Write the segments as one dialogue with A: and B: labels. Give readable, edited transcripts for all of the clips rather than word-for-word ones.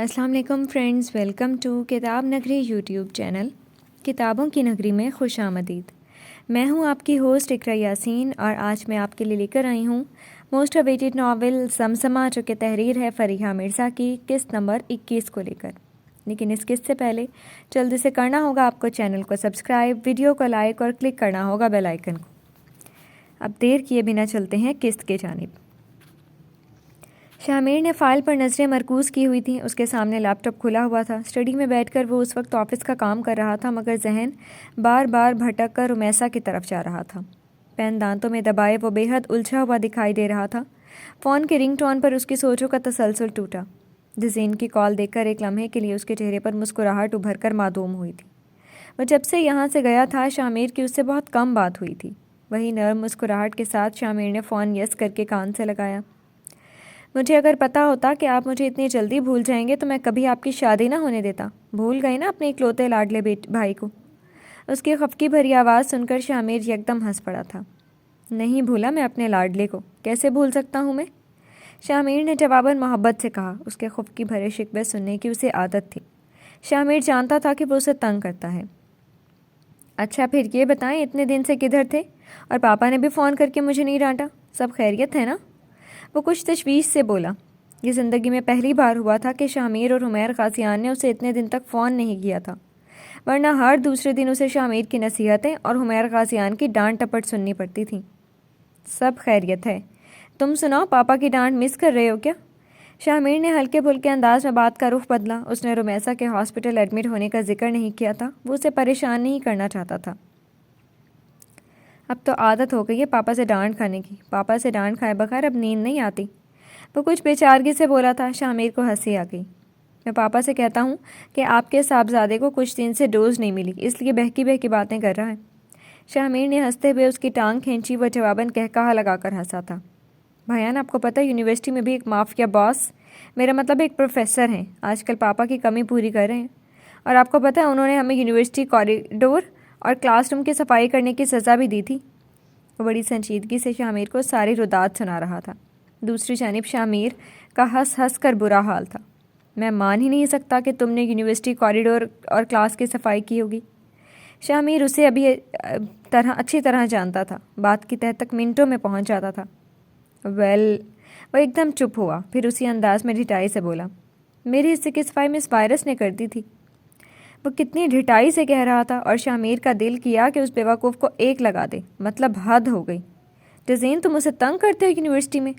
A: السلام علیکم friends, welcome to کتاب نگری یوٹیوب چینل کتابوں کی نگری میں خوش آمدید۔ میں ہوں آپ کی ہوسٹ اقرا یاسین، اور آج میں آپ کے لیے لے کر آئی ہوں موسٹ اویٹڈ ناول زمزمہ، جو کہ تحریر ہے فریحہ مرزا کی، قسط نمبر 21 کو لے کر۔ لیکن اس قسط سے پہلے جلدی سے کرنا ہوگا آپ کو چینل کو سبسکرائب، ویڈیو کو لائک اور کلک کرنا ہوگا بیل آئیکن کو۔ اب دیر کیے بنا چلتے ہیں قسط کی جانب۔ شامیر نے فائل پر نظریں مرکوز کی ہوئی تھیں۔ اس کے سامنے لیپ ٹاپ کھلا ہوا تھا۔ اسٹڈی میں بیٹھ کر وہ اس وقت آفس کا کام کر رہا تھا، مگر ذہن بار بار بھٹک کر رمیسا کی طرف جا رہا تھا۔ پین دانتوں میں دبائے وہ بے حد الجھا ہوا دکھائی دے رہا تھا۔ فون کے رنگ ٹون پر اس کی سوچوں کا تسلسل ٹوٹا۔ جزین کی کال دیکھ کر ایک لمحے کے لیے اس کے چہرے پر مسکراہٹ ابھر کر معدوم ہوئی تھی۔ وہ جب سے یہاں سے گیا تھا، شامیر کی اس سے بہت کم بات ہوئی تھی۔ وہی نرم مسکراہٹ کے ساتھ شامیر نے فون یس کر کے کان سے لگایا۔ مجھے اگر پتہ ہوتا کہ آپ مجھے اتنی جلدی بھول جائیں گے تو میں کبھی آپ کی شادی نہ ہونے دیتا۔ بھول گئے نا اپنے اکلوتے لاڈلے بھائی کو؟ اس کی خفقی بھری آواز سن کر شامیر یکدم ہنس پڑا تھا۔ نہیں بھولا میں اپنے لاڈلے کو، کیسے بھول سکتا ہوں میں؟ شامیر نے جواباً محبت سے کہا۔ اس کے خفقی بھرے شکوے سننے کی اسے عادت تھی۔ شامیر جانتا تھا کہ وہ اسے تنگ کرتا ہے۔ اچھا پھر یہ بتائیں اتنے دن سے کدھر تھے؟ اور پاپا نے بھی فون کر کے مجھے نہیں ڈانٹا؟ سب خیریت ہے نا؟ وہ کچھ تشویش سے بولا۔ یہ زندگی میں پہلی بار ہوا تھا کہ شامیر اور حمیر قاضیان نے اسے اتنے دن تک فون نہیں کیا تھا، ورنہ ہر دوسرے دن اسے شامیر کی نصیحتیں اور حمیر قاضیان کی ڈانٹ ٹپٹ سننی پڑتی تھیں۔ سب خیریت ہے، تم سناؤ، پاپا کی ڈانٹ مس کر رہے ہو کیا؟ شامیر نے ہلکے پھلکے انداز میں بات کا رخ بدلا۔ اس نے رمیسا کے ہاسپٹل ایڈمٹ ہونے کا ذکر نہیں کیا تھا۔ وہ اسے پریشان نہیں کرنا چاہتا تھا۔ اب تو عادت ہو گئی ہے پاپا سے ڈانٹ کھانے کی۔ پاپا سے ڈانٹ کھائے بغیر اب نیند نہیں آتی۔ وہ کچھ بے چارگی سے بولا تھا۔ شامیر کو ہنسی آ گئی۔ میں پاپا سے کہتا ہوں کہ آپ کے صاحبزادے کو کچھ دن سے ڈوز نہیں ملی، اس لیے بہکی بہکی باتیں کر رہا ہے۔ شامیر نے ہنستے ہوئے اس کی ٹانگ کھینچی۔ وہ جواباً کہکہا لگا کر ہنسا تھا۔ بھائیان، آپ کو پتہ ہے یونیورسٹی میں بھی ایک مافیا باس، میرا مطلب ایک پروفیسر ہیں، آج کل پاپا کی کمی پوری کر رہے ہیں۔ اور آپ کو پتہ ہے انہوں نے ہمیں یونیورسٹی کوریڈور اور کلاس روم کی صفائی کرنے کی سزا بھی دی تھی۔ وہ بڑی سنجیدگی سے شامیر کو ساری رودات سنا رہا تھا۔ دوسری جانب شامیر کا ہنس ہنس کر برا حال تھا۔ میں مان ہی نہیں سکتا کہ تم نے یونیورسٹی کوریڈور اور کلاس کی صفائی کی ہوگی۔ شامیر اسے ابھی اچھی طرح جانتا تھا، بات کی تہ تک منٹوں میں پہنچ جاتا تھا۔ وہ ایک دم چپ ہوا، پھر اسی انداز میں ڈھٹائی سے بولا، میری حصے کی صفائی مس وائرس نے کر دی تھی۔ وہ کتنی ڈھٹائی سے کہہ رہا تھا، اور شامیر کا دل کیا کہ اس بیوقوف کو ایک لگا دے۔ مطلب حد ہو گئی۔ جزین، تم اسے تنگ کرتے ہو یونیورسٹی میں؟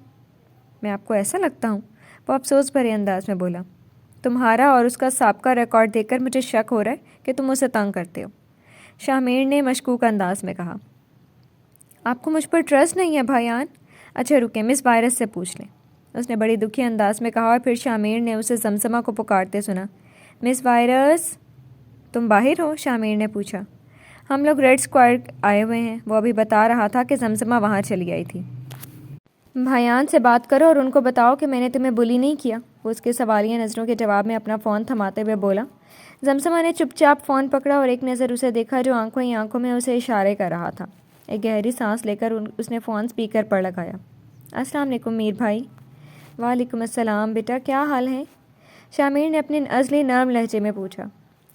A: میں آپ کو ایسا لگتا ہوں؟ وہ افسوس بھرے انداز میں بولا۔ تمہارا اور اس کا سابقہ ریکارڈ دیکھ کر مجھے شک ہو رہا ہے کہ تم اسے تنگ کرتے ہو، شامیر نے مشکوک انداز میں کہا۔ آپ کو مجھ پر ٹرسٹ نہیں ہے بھائیان؟ اچھا رکیں، مس وائرس سے پوچھ لیں، اس نے بڑی دکھی انداز میں کہا، اور پھر شامیر نے اسے زمزمہ کو پکارتے سنا۔ مس وائرس، تم باہر ہو؟ شامیر نے پوچھا۔ ہم لوگ ریڈ اسکوائر آئے ہوئے ہیں۔ وہ ابھی بتا رہا تھا کہ زمزمہ وہاں چلی آئی تھی۔ بھائیان سے بات کرو اور ان کو بتاؤ کہ میں نے تمہیں بلی نہیں کیا۔ وہ اس کے سوالیہ نظروں کے جواب میں اپنا فون تھماتے ہوئے بولا۔ زمزمہ نے چپ چاپ فون پکڑا اور ایک نظر اسے دیکھا جو آنکھوں ہی آنکھوں میں اسے اشارے کر رہا تھا۔ ایک گہری سانس لے کر اس نے فون سپیکر پر لگایا۔ السلام علیکم میر بھائی۔ وعلیکم السلام بیٹا، کیا حال ہے؟ شامیر نے اپنے ازلی نرم لہجے میں پوچھا۔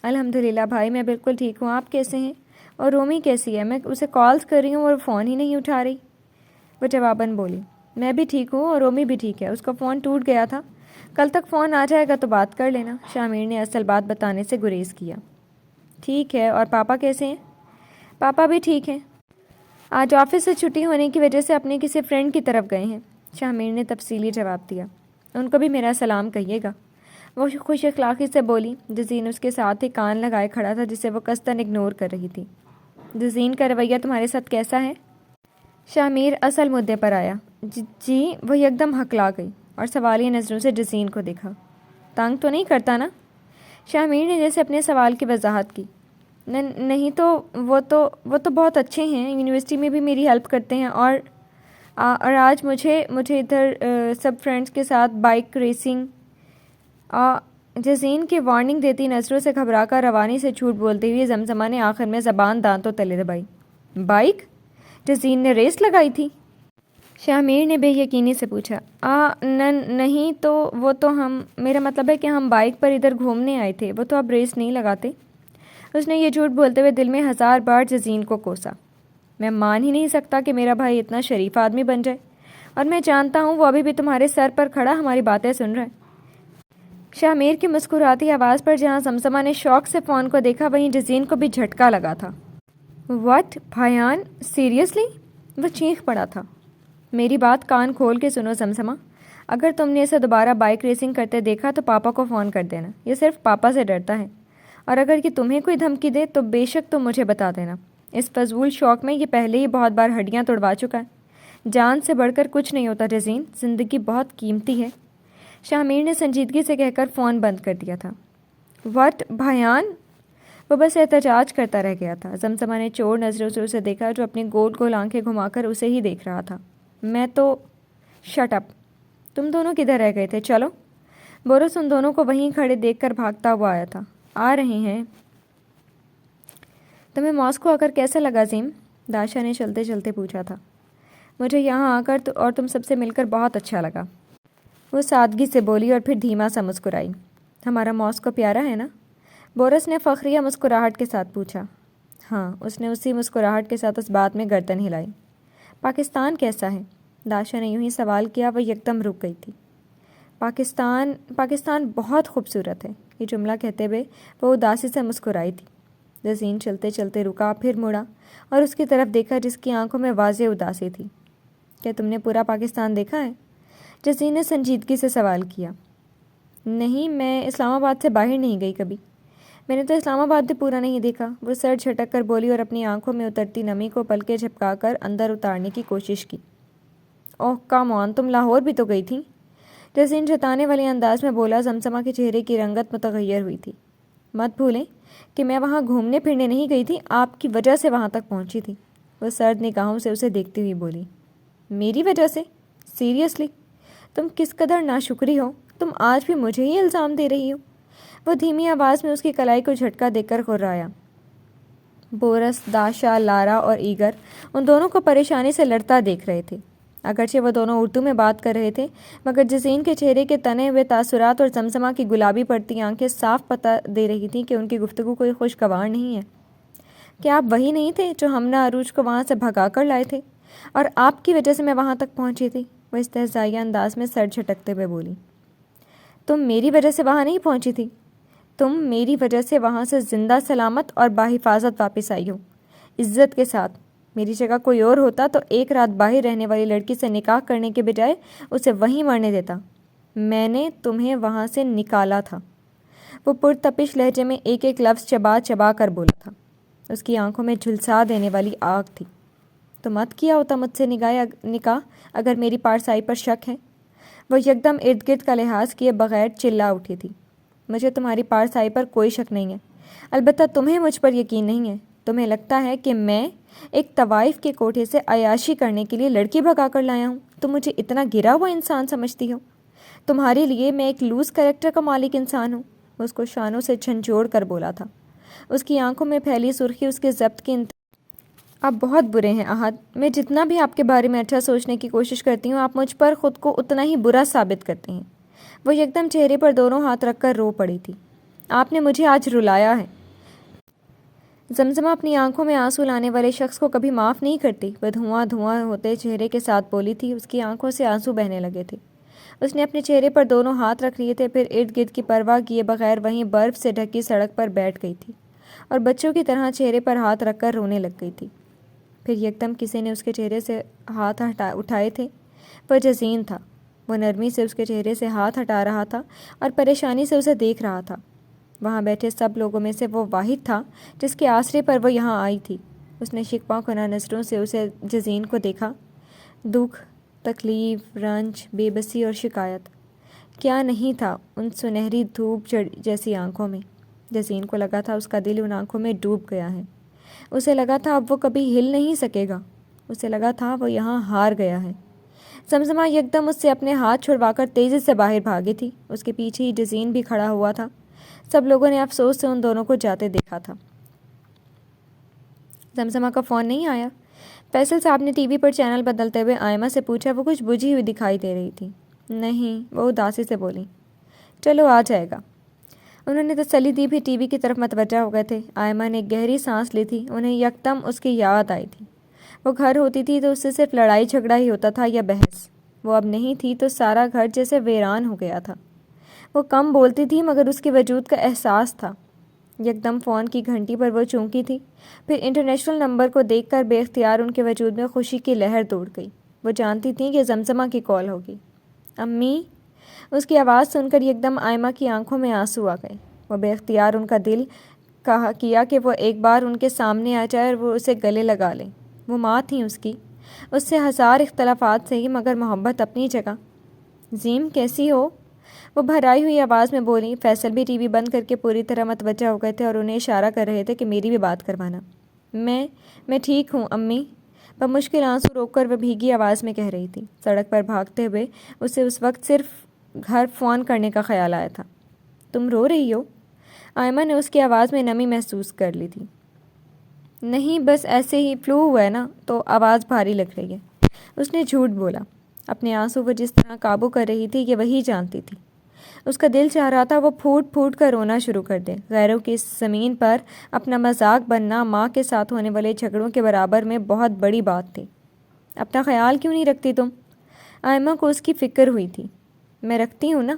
A: الحمدللہ بھائی، میں بالکل ٹھیک ہوں، آپ کیسے ہیں؟ اور رومی کیسی ہے؟ میں اسے کالز کر رہی ہوں اور فون ہی نہیں اٹھا رہی۔ وہ جواباً بولی، میں بھی ٹھیک ہوں اور رومی بھی ٹھیک ہے، اس کا فون ٹوٹ گیا تھا، کل تک فون آ جائے گا تو بات کر لینا۔ شامیر نے اصل بات بتانے سے گریز کیا۔ ٹھیک ہے، اور پاپا کیسے ہیں؟ پاپا بھی ٹھیک ہیں، آج آفس سے چھٹی ہونے کی وجہ سے اپنے کسی فرینڈ کی طرف گئے ہیں۔ شامیر نے تفصیلی جواب دیا۔ ان کو بھی میرا سلام کہیے گا، وہ خوش اخلاقی سے بولی۔ جزین اس کے ساتھ ہی کان لگائے کھڑا تھا، جسے وہ قصداً اگنور کر رہی تھی۔ جزین کا رویہ تمہارے ساتھ کیسا ہے؟ شامیر اصل مدعے پر آیا۔ جی، وہ یکدم ہکلا گئی اور سوالیہ نظروں سے جزین کو دیکھا۔ تنگ تو نہیں کرتا نا؟ شامیر نے جیسے اپنے سوال کی وضاحت کی۔ نہیں تو وہ تو بہت اچھے ہیں، یونیورسٹی میں بھی میری ہیلپ کرتے ہیں، اور آج مجھے ادھر سب فرینڈس کے ساتھ بائک ریسنگ۔ جزین کی وارننگ دیتی نظروں سے گھبرا کر روانی سے جھوٹ بولتے ہوئے زمزمہ نے آخر میں زبان دانتوں تلے دبائی۔ بائک؟ جزین نے ریس لگائی تھی؟ شامیر نے بے یقینی سے پوچھا۔ نہیں تو وہ تو میرا مطلب ہے کہ ہم بائک پر ادھر گھومنے آئے تھے، وہ تو اب ریس نہیں لگاتے۔ اس نے یہ جھوٹ بولتے ہوئے دل میں 1000 بار جزین کو کوسا۔ میں مان ہی نہیں سکتا کہ میرا بھائی اتنا شریف آدمی بن جائے، اور میں جانتا ہوں وہ ابھی بھی تمہارے سر پر کھڑا ہماری باتیں سن رہا ہے۔ شامیر کی مسکراتی آواز پر جہاں زمزمہ نے شوق سے فون کو دیکھا، وہیں جزین کو بھی جھٹکا لگا تھا۔ واٹ بھائیان، سیریسلی؟ وہ چیخ پڑا تھا۔ میری بات کان کھول کے سنو زمزمہ، اگر تم نے اسے دوبارہ بائک ریسنگ کرتے دیکھا تو پاپا کو فون کر دینا، یہ صرف پاپا سے ڈرتا ہے، اور اگر یہ تمہیں کوئی دھمکی دے تو بے شک تم مجھے بتا دینا۔ اس فضول شوق میں یہ پہلے ہی بہت بار ہڈیاں توڑوا چکا ہے۔ جان سے بڑھ کر کچھ نہیں ہوتا جزین، زندگی بہت قیمتی ہے۔ شامیر نے سنجیدگی سے کہہ کر فون بند کر دیا تھا۔ واٹ بھائیان؟ وہ بس احتجاج کرتا رہ گیا تھا۔ زمزمہ نے چور نظروں سے اسے دیکھا جو اپنی گول گول آنکھیں گھما کر اسے ہی دیکھ رہا تھا۔ میں تو شٹ اپ، تم دونوں کدھر رہ گئے تھے؟ چلو۔ بورس ان دونوں کو وہیں کھڑے دیکھ کر بھاگتا ہوا آیا تھا۔ آ رہے ہیں۔ تمہیں ماسکو آ کر کیسا لگا زیم؟ داشا نے چلتے چلتے پوچھا تھا۔ مجھے یہاں آ کر اور تم سب سے مل کر بہت اچھا لگا، وہ سادگی سے بولی اور پھر دھیما سا مسکرائی۔ ہمارا ماسکو پیارا ہے نا؟ بورس نے فخریہ مسکراہٹ کے ساتھ پوچھا۔ ہاں، اس نے اسی مسکراہٹ کے ساتھ اس بات میں گردن ہلائی۔ پاکستان کیسا ہے؟ داشا نے یوں ہی سوال کیا، وہ یکدم رک گئی تھی۔ پاکستان بہت خوبصورت ہے، یہ جملہ کہتے ہوئے وہ اداسی سے مسکرائی تھی۔ جزین چلتے چلتے رکا، پھر مڑا اور اس کی طرف دیکھا جس کی آنکھوں میں واضح اداسی تھی۔ کیا تم نے پورا پاکستان دیکھا ہے؟ جزین نے سنجیدگی سے سوال کیا۔ نہیں، میں اسلام آباد سے باہر نہیں گئی کبھی، میں نے تو اسلام آباد بھی پورا نہیں دیکھا، وہ سر جھٹک کر بولی اور اپنی آنکھوں میں اترتی نمی کو پلکیں جھپکا کر اندر اتارنے کی کوشش کی۔ اوہ کم آن، تم لاہور بھی تو گئی تھی، جزین جتانے والے انداز میں بولا۔ زمزمہ کے چہرے کی رنگت متغیر ہوئی تھی۔ مت بھولیں کہ میں وہاں گھومنے پھرنے نہیں گئی تھی، آپ کی وجہ سے وہاں تک پہنچی تھی، وہ سرد نگاہوں سے اسے دیکھتی ہوئی بولی۔ میری وجہ سے؟ سیریسلی؟ تم کس قدر ناشکری ہو، تم آج بھی مجھے ہی الزام دے رہی ہو؟ وہ دھیمی آواز میں اس کی کلائی کو جھٹکا دے کر غرایا۔ بورس، داشا، لارا اور ایگر ان دونوں کو پریشانی سے لڑتا دیکھ رہے تھے۔ اگرچہ وہ دونوں اردو میں بات کر رہے تھے، مگر جزین کے چہرے کے تنے ہوئے تاثرات اور زمزمہ کی گلابی پڑتی آنکھیں صاف پتہ دے رہی تھیں کہ ان کی گفتگو کوئی خوشگوار نہیں ہے۔ کیا آپ وہی نہیں تھے جو ہمنا عروج کو وہاں سے بھگا کر لائے تھے، اور آپ کی وجہ سے میں وہاں تک پہنچی تھی؟ وہ استہزائیہ انداز میں سر جھٹکتے ہوئے بولی۔ تم میری وجہ سے وہاں نہیں پہنچی تھی، تم میری وجہ سے وہاں سے زندہ سلامت اور باحفاظت واپس آئی ہو، عزت کے ساتھ۔ میری جگہ کوئی اور ہوتا تو ایک رات باہر رہنے والی لڑکی سے نکاح کرنے کے بجائے اسے وہیں مرنے دیتا۔ میں نے تمہیں وہاں سے نکالا تھا، وہ پرتپش لہجے میں ایک ایک لفظ چبا چبا کر بولا تھا۔ اس کی آنکھوں میں جھلسا دینے والی آگ تھی۔ تو مت کیا ہوتا مجھ سے نکاح اگر میری پارسائی پر شک ہے؟ وہ یکدم ارد گرد کا لحاظ کیے بغیر چلا اٹھی تھی۔ مجھے تمہاری پارسائی پر کوئی شک نہیں ہے، البتہ تمہیں مجھ پر یقین نہیں ہے۔ تمہیں لگتا ہے کہ میں ایک طوائف کے کوٹھے سے عیاشی کرنے کے لیے لڑکی بھگا کر لایا ہوں؟ تم مجھے اتنا گرا ہوا انسان سمجھتی ہو؟ تمہارے لیے میں ایک لوز کریکٹر کا مالک انسان ہوں، وہ اس کو شانوں سے جھنجھوڑ کر بولا تھا۔ اس کی آنکھوں میں پھیلی سرخی اس کے ضبط کی آپ بہت برے ہیں احد، میں جتنا بھی آپ کے بارے میں اچھا سوچنے کی کوشش کرتی ہوں، آپ مجھ پر خود کو اتنا ہی برا ثابت کرتے ہیں۔ وہ یکدم چہرے پر دونوں ہاتھ رکھ کر رو پڑی تھی۔ آپ نے مجھے آج رلایا ہے۔ زمزمہ اپنی آنکھوں میں آنسو لانے والے شخص کو کبھی معاف نہیں کرتی، وہ دھواں دھواں ہوتے چہرے کے ساتھ بولی تھی۔ اس کی آنکھوں سے آنسو بہنے لگے تھے۔ اس نے اپنے چہرے پر دونوں ہاتھ رکھ لیے تھے، پھر ارد گرد کی پرواہ کیے بغیر وہیں برف سے ڈھکی سڑک پر بیٹھ گئی تھی اور بچوں کی طرح چہرے پر ہاتھ رکھ کر رونے لگ گئی تھی۔ پھر یکدم کسی نے اس کے چہرے سے ہاتھ اٹھائے تھے۔ وہ جزین تھا۔ وہ نرمی سے اس کے چہرے سے ہاتھ ہٹا رہا تھا اور پریشانی سے اسے دیکھ رہا تھا۔ وہاں بیٹھے سب لوگوں میں سے وہ واحد تھا جس کے آسرے پر وہ یہاں آئی تھی۔ اس نے شکوہ کنہ نظروں سے اسے جزین کو دیکھا۔ دکھ، تکلیف، رنج، بے بسی اور شکایت، کیا نہیں تھا ان سنہری دھوپ جیسی آنکھوں میں؟ جزین کو لگا تھا اس کا دل ان آنکھوں میں ڈوب گیا ہے۔ اسے لگا تھا اب وہ کبھی ہل نہیں سکے گا۔ اسے لگا تھا وہ یہاں ہار گیا ہے۔ زمزمہ یکدم اس سے اپنے ہاتھ چھڑوا کر تیزی سے باہر بھاگی تھی۔ اس کے پیچھے ہی جزین بھی کھڑا ہوا تھا۔ سب لوگوں نے افسوس سے ان دونوں کو جاتے دیکھا تھا۔ زمزمہ کا فون نہیں آیا؟ فیصل صاحب نے ٹی وی پر چینل بدلتے ہوئے آئمہ سے پوچھا۔ وہ کچھ بجھی ہوئی دکھائی دے رہی تھی۔ نہیں، وہ اداسی سے بولی۔ چلو آ جائے گا۔ انہوں نے تسلی دی بھی ٹی وی کی طرف متوجہ ہو گئے تھے۔ آئمہ نے ایک گہری سانس لی تھی۔ انہیں یکدم اس کی یاد آئی تھی۔ وہ گھر ہوتی تھی تو اس سے صرف لڑائی جھگڑا ہی ہوتا تھا یا بحث۔ وہ اب نہیں تھی تو سارا گھر جیسے ویران ہو گیا تھا۔ وہ کم بولتی تھی مگر اس کے وجود کا احساس تھا۔ یکدم فون کی گھنٹی پر وہ چونکی تھی، پھر انٹرنیشنل نمبر کو دیکھ کر بے اختیار ان کے وجود میں خوشی کی لہر دوڑ گئی۔ وہ جانتی تھیں کہ زمزمہ کی کال ہوگی۔ امی! اس کی آواز سن کر یکدم آئمہ کی آنکھوں میں آنسو آ گئے۔ وہ بے اختیار ان کا دل کیا کہ وہ ایک بار ان کے سامنے آ جائے اور وہ اسے گلے لگا لیں۔ وہ ماں تھیں اس کی، اس سے ہزار اختلافات سہی مگر محبت اپنی جگہ۔ زیم کیسی ہو؟ وہ بھرائی ہوئی آواز میں بولی۔ فیصل بھی ٹی وی بند کر کے پوری طرح متوجہ ہو گئے تھے اور انہیں اشارہ کر رہے تھے کہ میری بھی بات کروانا۔ میں ٹھیک ہوں امی، بمشکل آنسو روک کر وہ بھیگی آواز میں کہہ رہی تھی۔ سڑک پر بھاگتے ہوئے اسے اس وقت صرف گھر فون کرنے کا خیال آیا تھا۔ تم رو رہی ہو؟ آئمہ نے اس کی آواز میں نمی محسوس کر لی تھی۔ نہیں، بس ایسے ہی، فلو ہوا ہے نا تو آواز بھاری لگ رہی ہے۔ اس نے جھوٹ بولا۔ اپنے آنسو وہ جس طرح قابو کر رہی تھی یہ وہی جانتی تھی۔ اس کا دل چاہ رہا تھا وہ پھوٹ پھوٹ کر رونا شروع کر دے۔ غیروں کی اس زمین پر اپنا مذاق بننا ماں کے ساتھ ہونے والے جھگڑوں کے برابر میں بہت بڑی بات تھی۔ اپنا خیال کیوں نہیں رکھتی تم؟ آئمہ کو اس کی فکر ہوئی تھی۔ میں رکھتی ہوں نا،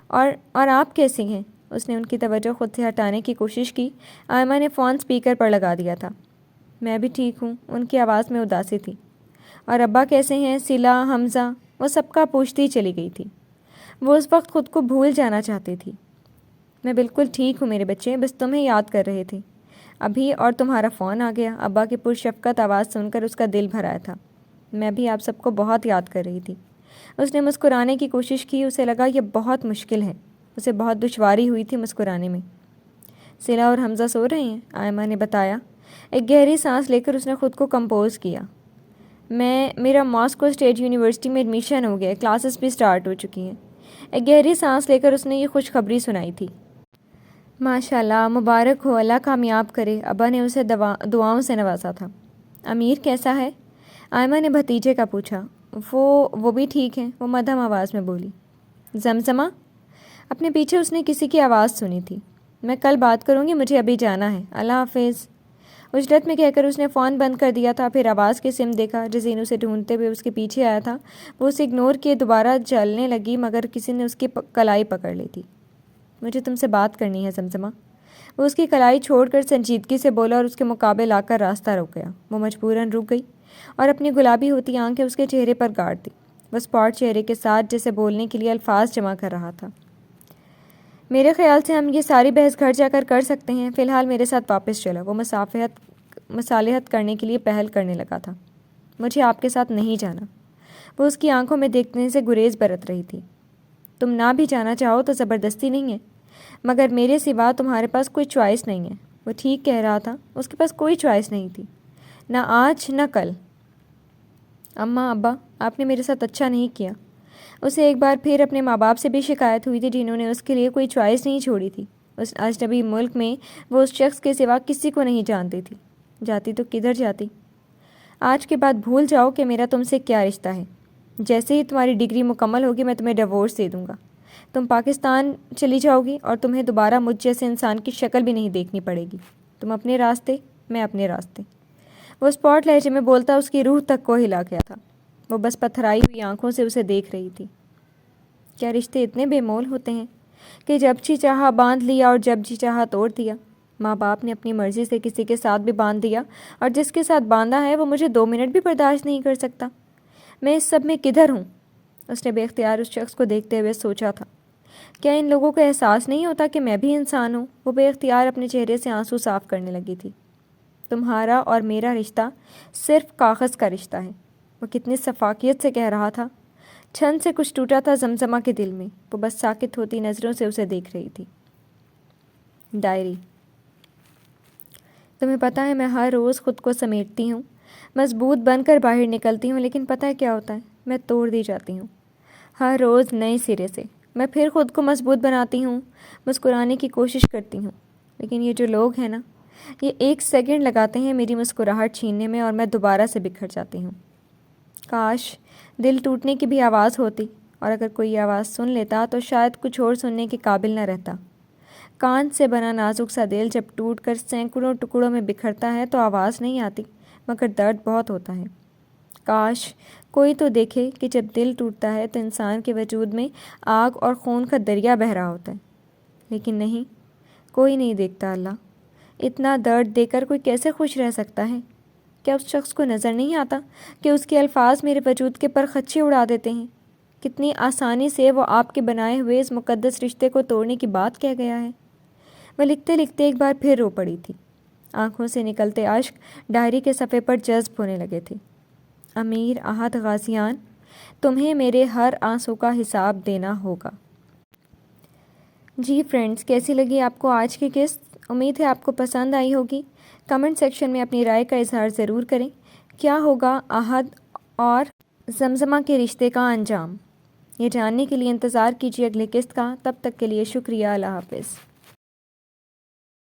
A: اور آپ کیسی ہیں؟ اس نے ان کی توجہ خود سے ہٹانے کی کوشش کی۔ آئمہ نے فون سپیکر پر لگا دیا تھا۔ میں بھی ٹھیک ہوں، ان کی آواز میں اداسی تھی۔ اور ابا کیسے ہیں؟ صلہ، حمزہ؟ وہ سب کا پوچھتی چلی گئی تھی۔ وہ اس وقت خود کو بھول جانا چاہتی تھی۔ میں بالکل ٹھیک ہوں میرے بچے، بس تمہیں یاد کر رہے تھے ابھی، اور تمہارا فون آ گیا۔ ابا کی پرشفقت آواز سن کر اس کا دل بھر آیا تھا۔ میں بھی آپ سب کو بہت یاد کر رہی تھی۔ اس نے مسکرانے کی کوشش کی۔ اسے لگا یہ بہت مشکل ہے۔ اسے بہت دشواری ہوئی تھی مسکرانے میں۔ صلہ اور حمزہ سو رہے ہیں، آئمہ نے بتایا۔ ایک گہری سانس لے کر اس نے خود کو کمپوز کیا۔ میرا ماسکو اسٹیٹ یونیورسٹی میں ایڈمیشن ہو گیا، کلاسز بھی سٹارٹ ہو چکی ہیں۔ ایک گہری سانس لے کر اس نے یہ خوشخبری سنائی تھی۔ ماشاء اللہ، مبارک ہو، اللہ کامیاب کرے۔ ابا نے اسے دعاؤں سے نوازا تھا۔ امیر کیسا ہے؟ آئمہ نے بھتیجے کا پوچھا۔ وہ بھی ٹھیک ہیں، وہ مدھم آواز میں بولی۔ زمزمہ؟ اپنے پیچھے اس نے کسی کی آواز سنی تھی۔ میں کل بات کروں گی، مجھے ابھی جانا ہے، اللہ حافظ۔ اجلت میں کہہ کر اس نے فون بند کر دیا تھا۔ پھر آواز کی سمت دیکھا۔ جزین اسے ڈھونڈتے ہوئے اس کے پیچھے آیا تھا۔ وہ اسے اگنور کیے دوبارہ چلنے لگی مگر کسی نے اس کی کلائی پکڑ لی تھی۔ مجھے تم سے بات کرنی ہے زمزمہ۔ وہ اس کی کلائی چھوڑ کر سنجیدگی سے بولا اور اس کے مقابل آ کر راستہ روک گیا۔ وہ مجبوراً رک گئی اور اپنی گلابی ہوتی آنکھیں اس کے چہرے پر گاڑ دی۔ وہ اسپاٹ چہرے کے ساتھ جیسے بولنے کے لیے الفاظ جمع کر رہا تھا۔ میرے خیال سے ہم یہ ساری بحث گھر جا کر سکتے ہیں، فی الحال میرے ساتھ واپس چلا۔ وہ مصالحت کرنے کے لیے پہل کرنے لگا تھا۔ مجھے آپ کے ساتھ نہیں جانا۔ وہ اس کی آنکھوں میں دیکھنے سے گریز برت رہی تھی۔ تم نہ بھی جانا چاہو تو زبردستی نہیں ہے، مگر میرے سوا تمہارے پاس کوئی چوائس نہیں ہے۔ وہ ٹھیک کہہ رہا تھا، اس کے پاس کوئی چوائس نہیں تھی، نہ آج نہ کل۔ اماں، ابا، آپ نے میرے ساتھ اچھا نہیں کیا۔ اسے ایک بار پھر اپنے ماں باپ سے بھی شکایت ہوئی تھی جنہوں نے اس کے لیے کوئی چوائس نہیں چھوڑی تھی۔ اس اجنبی ملک میں وہ اس شخص کے سوا کسی کو نہیں جانتی تھی۔ جاتی تو کدھر جاتی؟ آج کے بعد بھول جاؤ کہ میرا تم سے کیا رشتہ ہے۔ جیسے ہی تمہاری ڈگری مکمل ہوگی میں تمہیں ڈیورس دے دوں گا۔ تم پاکستان چلی جاؤ گی اور تمہیں دوبارہ مجھ جیسے انسان کی شکل بھی نہیں دیکھنی پڑے گی۔ تم اپنے راستے، میں اپنے راستے۔ وہ اسپاٹ لہجے میں بولتا اس کی روح تک کو ہلا گیا تھا۔ وہ بس پتھرائی ہوئی آنکھوں سے اسے دیکھ رہی تھی۔ کیا رشتے اتنے بے مول ہوتے ہیں کہ جب جی چاہا باندھ لیا اور جب جی چاہا توڑ دیا؟ ماں باپ نے اپنی مرضی سے کسی کے ساتھ بھی باندھ دیا، اور جس کے ساتھ باندھا ہے وہ مجھے 2 منٹ بھی برداشت نہیں کر سکتا۔ میں اس سب میں کدھر ہوں؟ اس نے بے اختیار اس شخص کو دیکھتے ہوئے سوچا تھا، کیا ان لوگوں کو احساس نہیں ہوتا کہ میں بھی انسان ہوں؟ وہ بے اختیار اپنے چہرے سے آنسو صاف کرنے لگی تھی۔ تمہارا اور میرا رشتہ صرف کاغذ کا رشتہ ہے، وہ کتنی شفافیت سے کہہ رہا تھا۔ چھن سے کچھ ٹوٹا تھا زمزمہ کے دل میں۔ وہ بس ساکت ہوتی نظروں سے اسے دیکھ رہی تھی۔ ڈائری۔ تمہیں پتہ ہے میں ہر روز خود کو سمیٹتی ہوں، مضبوط بن کر باہر نکلتی ہوں، لیکن پتہ ہے کیا ہوتا ہے؟ میں توڑ دی جاتی ہوں، ہر روز نئے سرے سے۔ میں پھر خود کو مضبوط بناتی ہوں، مسکرانے کی کوشش کرتی ہوں، لیکن یہ جو لوگ ہیں نا، یہ 1 سیکنڈ لگاتے ہیں میری مسکراہٹ چھیننے میں اور میں دوبارہ سے بکھر جاتی ہوں۔ کاش دل ٹوٹنے کی بھی آواز ہوتی، اور اگر کوئی آواز سن لیتا تو شاید کچھ اور سننے کے قابل نہ رہتا۔ کانچ سے بنا نازک سا دل جب ٹوٹ کر سینکڑوں ٹکڑوں میں بکھرتا ہے تو آواز نہیں آتی، مگر درد بہت ہوتا ہے۔ کاش کوئی تو دیکھے کہ جب دل ٹوٹتا ہے تو انسان کے وجود میں آگ اور خون کا دریا بہہ رہا ہوتا ہے، لیکن نہیں، کوئی نہیں دیکھتا۔ اللہ، اتنا درد دے کر کوئی کیسے خوش رہ سکتا ہے؟ کیا اس شخص کو نظر نہیں آتا کہ اس کے الفاظ میرے وجود کے پر خدشے اڑا دیتے ہیں؟ کتنی آسانی سے وہ آپ کے بنائے ہوئے اس مقدس رشتے کو توڑنے کی بات کہہ گیا ہے۔ وہ لکھتے لکھتے ایک بار پھر رو پڑی تھی۔ آنکھوں سے نکلتے اشک ڈائری کے صفحے پر جذب ہونے لگے تھے۔ امیر احد غازیان، تمہیں میرے ہر آنسو کا حساب دینا ہوگا۔ جی فرینڈز، کیسی لگی آپ کو آج کی قسط؟ امید ہے آپ کو پسند آئی ہوگی۔ کمنٹ سیکشن میں اپنی رائے کا اظہار ضرور کریں۔ کیا ہوگا احد اور زمزمہ کے رشتے کا انجام؟ یہ جاننے کے لیے انتظار کیجیے اگلی قسط کا۔ تب تک کے لیے شکریہ۔ اللہ حافظ۔